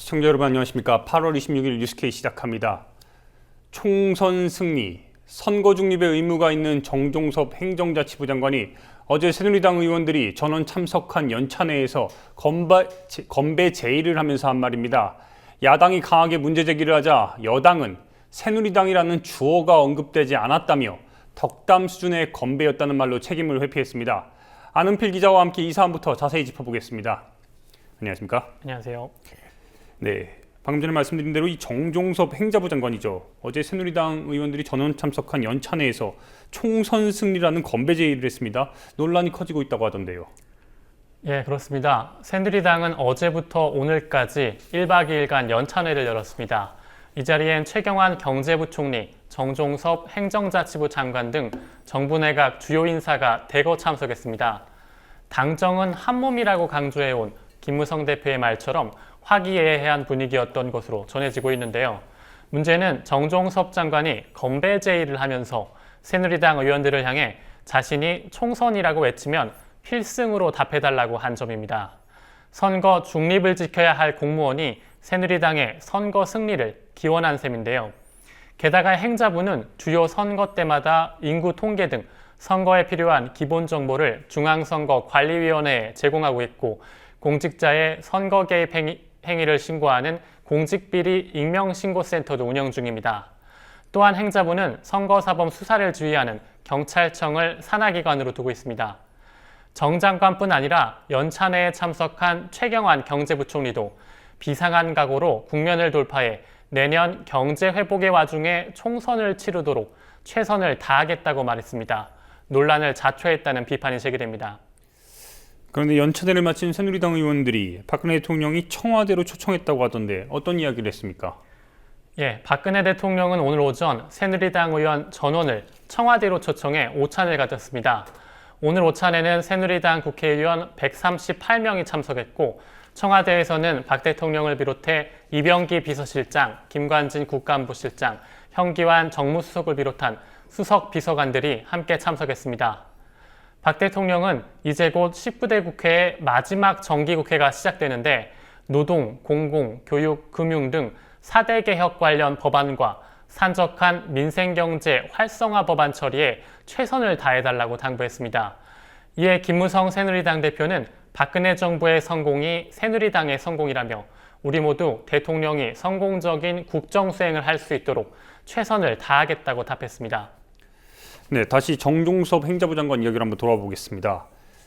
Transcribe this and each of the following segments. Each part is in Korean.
시청자 여러분 안녕하십니까. 8월 26일 뉴스K 시작합니다. 총선 승리, 선거 중립의 의무가 있는 정종섭 행정자치부 장관이 어제 새누리당 의원들이 전원 참석한 연찬회에서 건배 제의를 하면서 한 말입니다. 야당이 강하게 문제 제기를 하자 여당은 새누리당이라는 주어가 언급되지 않았다며 덕담 수준의 건배였다는 말로 책임을 회피했습니다. 안은필 기자와 함께 이 사안부터 자세히 짚어보겠습니다. 안녕하십니까? 안녕하세요. 네, 방금 전에 말씀드린 대로 이 정종섭 행자부 장관이죠. 어제 새누리당 의원들이 전원 참석한 연찬회에서 총선 승리라는 건배 제의를 했습니다. 논란이 커지고 있다고 하던데요. 예, 그렇습니다. 새누리당은 어제부터 오늘까지 1박 2일간 연찬회를 열었습니다. 이 자리엔 최경환 경제부총리, 정종섭 행정자치부 장관 등 정부 내각 주요 인사가 대거 참석했습니다. 당정은 한몸이라고 강조해온 김무성 대표의 말처럼 화기애애한 분위기였던 것으로 전해지고 있는데요. 문제는 정종섭 장관이 건배 제의를 하면서 새누리당 의원들을 향해 자신이 총선이라고 외치면 필승으로 답해달라고 한 점입니다. 선거 중립을 지켜야 할 공무원이 새누리당의 선거 승리를 기원한 셈인데요. 게다가 행자부는 주요 선거 때마다 인구 통계 등 선거에 필요한 기본 정보를 중앙선거관리위원회에 제공하고 있고, 공직자의 선거 개입 행위를 신고하는 공직비리 익명신고센터도 운영 중입니다. 또한 행자부는 선거사범 수사를 지휘하는 경찰청을 산하기관으로 두고 있습니다. 정 장관뿐 아니라 연찬회에 참석한 최경환 경제부총리도 비상한 각오로 국면을 돌파해 내년 경제 회복의 와중에 총선을 치르도록 최선을 다하겠다고 말했습니다. 논란을 자초했다는 비판이 제기됩니다. 그런데 연찬회를 마친 새누리당 의원들이 박근혜 대통령이 청와대로 초청했다고 하던데 어떤 이야기를 했습니까? 예, 박근혜 대통령은 오늘 오전 새누리당 의원 전원을 청와대로 초청해 오찬을 가졌습니다. 오늘 오찬에는 새누리당 국회의원 138명이 참석했고, 청와대에서는 박 대통령을 비롯해 이병기 비서실장, 김관진 국가안보실장, 현기환 정무수석을 비롯한 수석 비서관들이 함께 참석했습니다. 박 대통령은 이제 곧 19대 국회의 마지막 정기국회가 시작되는데 노동, 공공, 교육, 금융 등 4대 개혁 관련 법안과 산적한 민생경제 활성화 법안 처리에 최선을 다해달라고 당부했습니다. 이에 김무성 새누리당 대표는 박근혜 정부의 성공이 새누리당의 성공이라며 우리 모두 대통령이 성공적인 국정 수행을 할 수 있도록 최선을 다하겠다고 답했습니다. 네, 다시 정종섭 행자부 장관 이야기를 한번 돌아와 보겠습니다.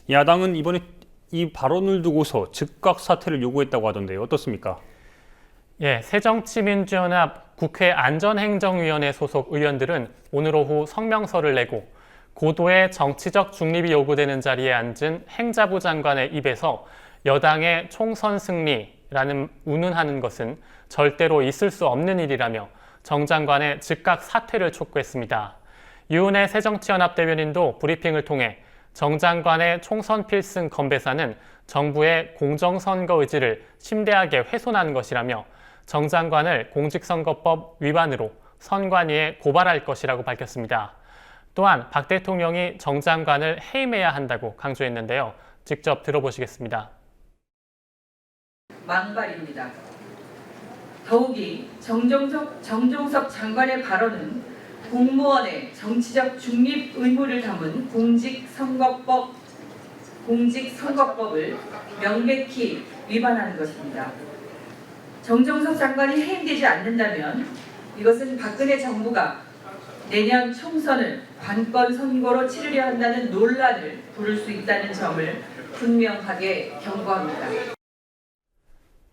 야당은 이번에 이 발언을 두고서 즉각 사퇴를 요구했다고 하던데요. 어떻습니까? 예, 새정치민주연합 국회 안전행정위원회 소속 의원들은 오늘 오후 성명서를 내고 고도의 정치적 중립이 요구되는 자리에 앉은 행자부 장관의 입에서 여당의 총선 승리라는 운운하는 것은 절대로 있을 수 없는 일이라며 정 장관의 즉각 사퇴를 촉구했습니다. 유은혜 새정치연합 대변인도 브리핑을 통해 정 장관의 총선 필승 건배사는 정부의 공정선거 의지를 심대하게 훼손한 것이라며 정 장관을 공직선거법 위반으로 선관위에 고발할 것이라고 밝혔습니다. 또한 박 대통령이 정 장관을 해임해야 한다고 강조했는데요. 직접 들어보시겠습니다. 망발입니다. 더욱이 정종섭 장관의 발언은 공무원의 정치적 중립 의무를 담은 공직선거법을 명백히 위반하는 것입니다. 정종섭 장관이 해임되지 않는다면 이것은 박근혜 정부가 내년 총선을 관건 선거로 치르려 한다는 논란을 부를 수 있다는 점을 분명하게 경고합니다.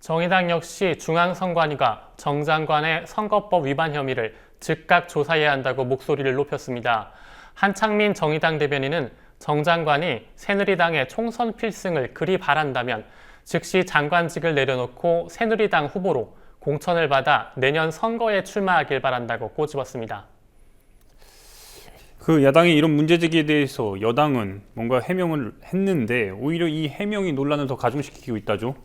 정의당 역시 중앙선관위가 정 장관의 선거법 위반 혐의를 즉각 조사해야 한다고 목소리를 높였습니다. 한창민 정의당 대변인은 정 장관이 새누리당의 총선 필승을 그리 바란다면 즉시 장관직을 내려놓고 새누리당 후보로 공천을 받아 내년 선거에 출마하길 바란다고 꼬집었습니다. 그 야당의 이런 문제 제기에 대해서 여당은 뭔가 해명을 했는데 오히려 이 해명이 논란을 더 가중시키고 있다죠?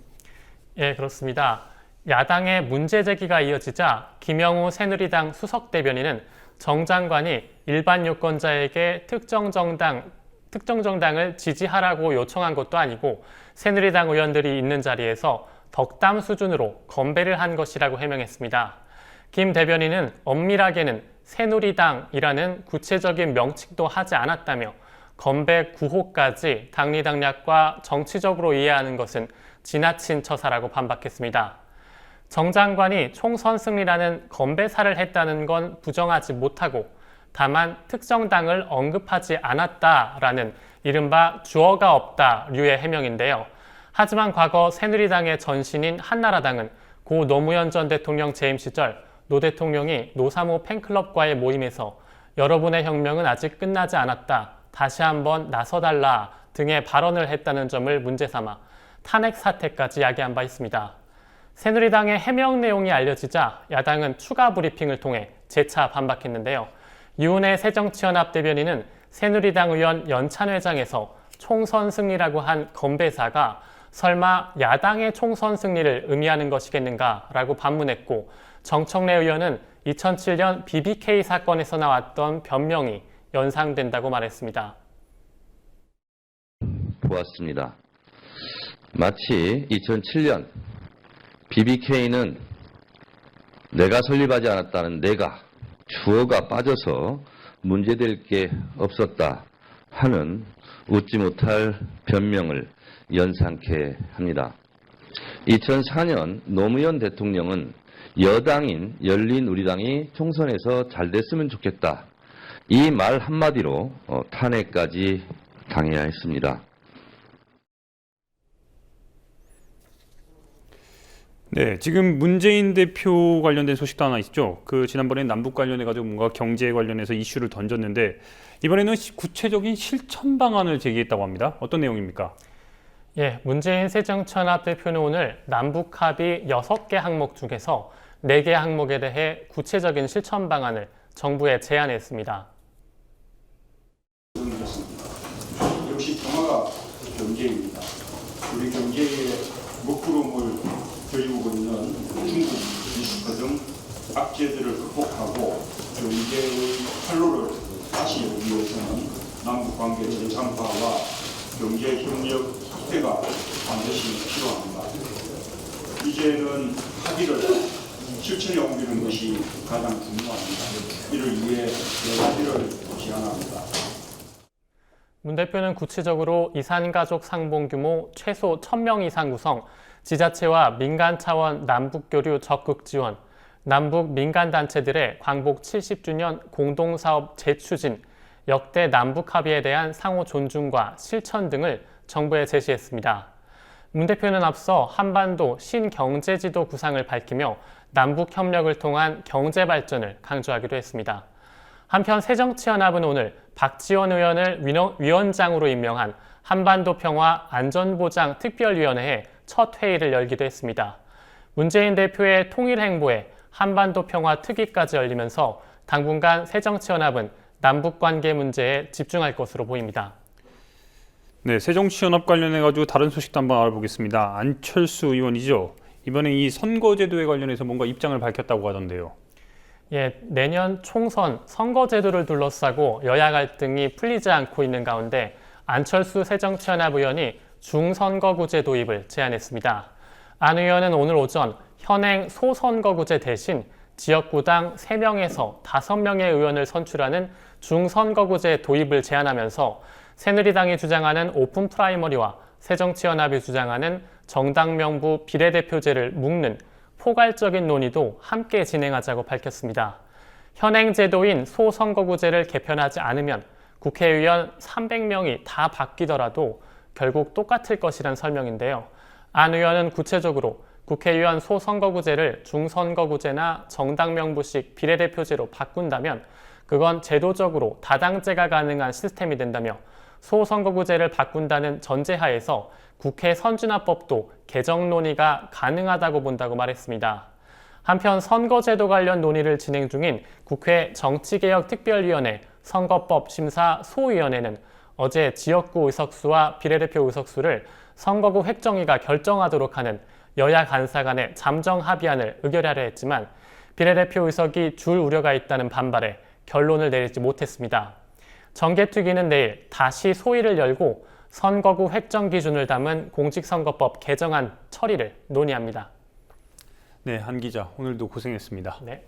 예, 그렇습니다. 야당의 문제 제기가 이어지자 김영우 새누리당 수석 대변인은 정 장관이 일반 유권자에게 특정 정당을 지지하라고 요청한 것도 아니고 새누리당 의원들이 있는 자리에서 덕담 수준으로 건배를 한 것이라고 해명했습니다. 김 대변인은 엄밀하게는 새누리당이라는 구체적인 명칭도 하지 않았다며 건배 구호까지 당리당략과 정치적으로 이해하는 것은 지나친 처사라고 반박했습니다. 정 장관이 총선 승리라는 건배사를 했다는 건 부정하지 못하고 다만 특정 당을 언급하지 않았다라는 이른바 주어가 없다 류의 해명인데요. 하지만 과거 새누리당의 전신인 한나라당은 고 노무현 전 대통령 재임 시절 노 대통령이 노사모 팬클럽과의 모임에서 여러분의 혁명은 아직 끝나지 않았다. 다시 한번 나서달라 등의 발언을 했다는 점을 문제 삼아 탄핵 사태까지 야기한 바 있습니다. 새누리당의 해명 내용이 알려지자 야당은 추가 브리핑을 통해 재차 반박했는데요. 유은혜 새정치연합 대변인은 새누리당 의원 연찬회장에서 총선 승리라고 한 건배사가 설마 야당의 총선 승리를 의미하는 것이겠는가라고 반문했고, 정청래 의원은 2007년 BBK 사건에서 나왔던 변명이 연상된다고 말했습니다. 보았습니다. 마치 2007년 BBK는 내가 설립하지 않았다는 내가 주어가 빠져서 문제될 게 없었다 하는 웃지 못할 변명을 연상케 합니다. 2004년 노무현 대통령은 여당인 열린우리당이 총선에서 잘 됐으면 좋겠다. 이 말 한마디로 탄핵까지 당해야 했습니다. 네, 지금 문재인 대표 관련된 소식도 하나 있죠. 지난번에 남북 관련해가지고 뭔가 경제 관련해서 이슈를 던졌는데 이번에는 구체적인 실천 방안을 제기했다고 합니다. 어떤 내용입니까? 예, 문재인 새정치연합 대표는 오늘 남북 합의 6개 항목 중에서 4개 항목에 대해 구체적인 실천 방안을 정부에 제안했습니다. 역시 평화가 경제입니다. 우리 경제의 먹구름을 들이우고 있는 중국, 미스크 등 악재들을 극복하고 경제의 활로를 다시 열기 위해서는 남북관계 정상화와 경제협력 확대가 반드시 필요합니다. 이제는 합의를 실천에 옮기는 것이 가장 중요합니다. 이를 위해 4가지를 제안합니다. 문 대표는 구체적으로 이산가족 상봉 규모 최소 1,000명 이상 구성, 지자체와 민간 차원 남북교류 적극 지원, 남북 민간단체들의 광복 70주년 공동사업 재추진, 역대 남북 합의에 대한 상호 존중과 실천 등을 정부에 제시했습니다. 문 대표는 앞서 한반도 신경제지도 구상을 밝히며 남북 협력을 통한 경제 발전을 강조하기도 했습니다. 한편 새정치연합은 오늘 박지원 의원을 위원장으로 임명한 한반도 평화 안전보장 특별위원회의 첫 회의를 열기도 했습니다. 문재인 대표의 통일 행보에 한반도 평화 특위까지 열리면서 당분간 새정치연합은 남북관계 문제에 집중할 것으로 보입니다. 네, 새정치연합 관련해가지고 다른 소식도 한번 알아보겠습니다. 안철수 의원이죠. 이번에 이 선거제도에 관련해서 뭔가 입장을 밝혔다고 하던데요. 예, 내년 총선 선거제도를 둘러싸고 여야 갈등이 풀리지 않고 있는 가운데 안철수 새정치연합 의원이 중선거구제 도입을 제안했습니다. 안 의원은 오늘 오전 현행 소선거구제 대신 지역구당 3명에서 5명의 의원을 선출하는 중선거구제 도입을 제안하면서 새누리당이 주장하는 오픈 프라이머리와 새정치연합이 주장하는 정당명부 비례대표제를 묶는 포괄적인 논의도 함께 진행하자고 밝혔습니다. 현행 제도인 소선거구제를 개편하지 않으면 국회의원 300명이 다 바뀌더라도 결국 똑같을 것이란 설명인데요. 안 의원은 구체적으로 국회의원 소선거구제를 중선거구제나 정당명부식 비례대표제로 바꾼다면 그건 제도적으로 다당제가 가능한 시스템이 된다며 소선거구제를 바꾼다는 전제하에서 국회 선진화법도 개정 논의가 가능하다고 본다고 말했습니다. 한편 선거제도 관련 논의를 진행 중인 국회 정치개혁특별위원회 선거법 심사 소위원회는 어제 지역구 의석수와 비례대표 의석수를 선거구 획정위가 결정하도록 하는 여야 간사 간의 잠정 합의안을 의결하려 했지만 비례대표 의석이 줄 우려가 있다는 반발에 결론을 내리지 못했습니다. 정개특위는 내일 다시 소위를 열고 선거구 획정 기준을 담은 공직선거법 개정안 처리를 논의합니다. 네, 한 기자 오늘도 고생했습니다. 네.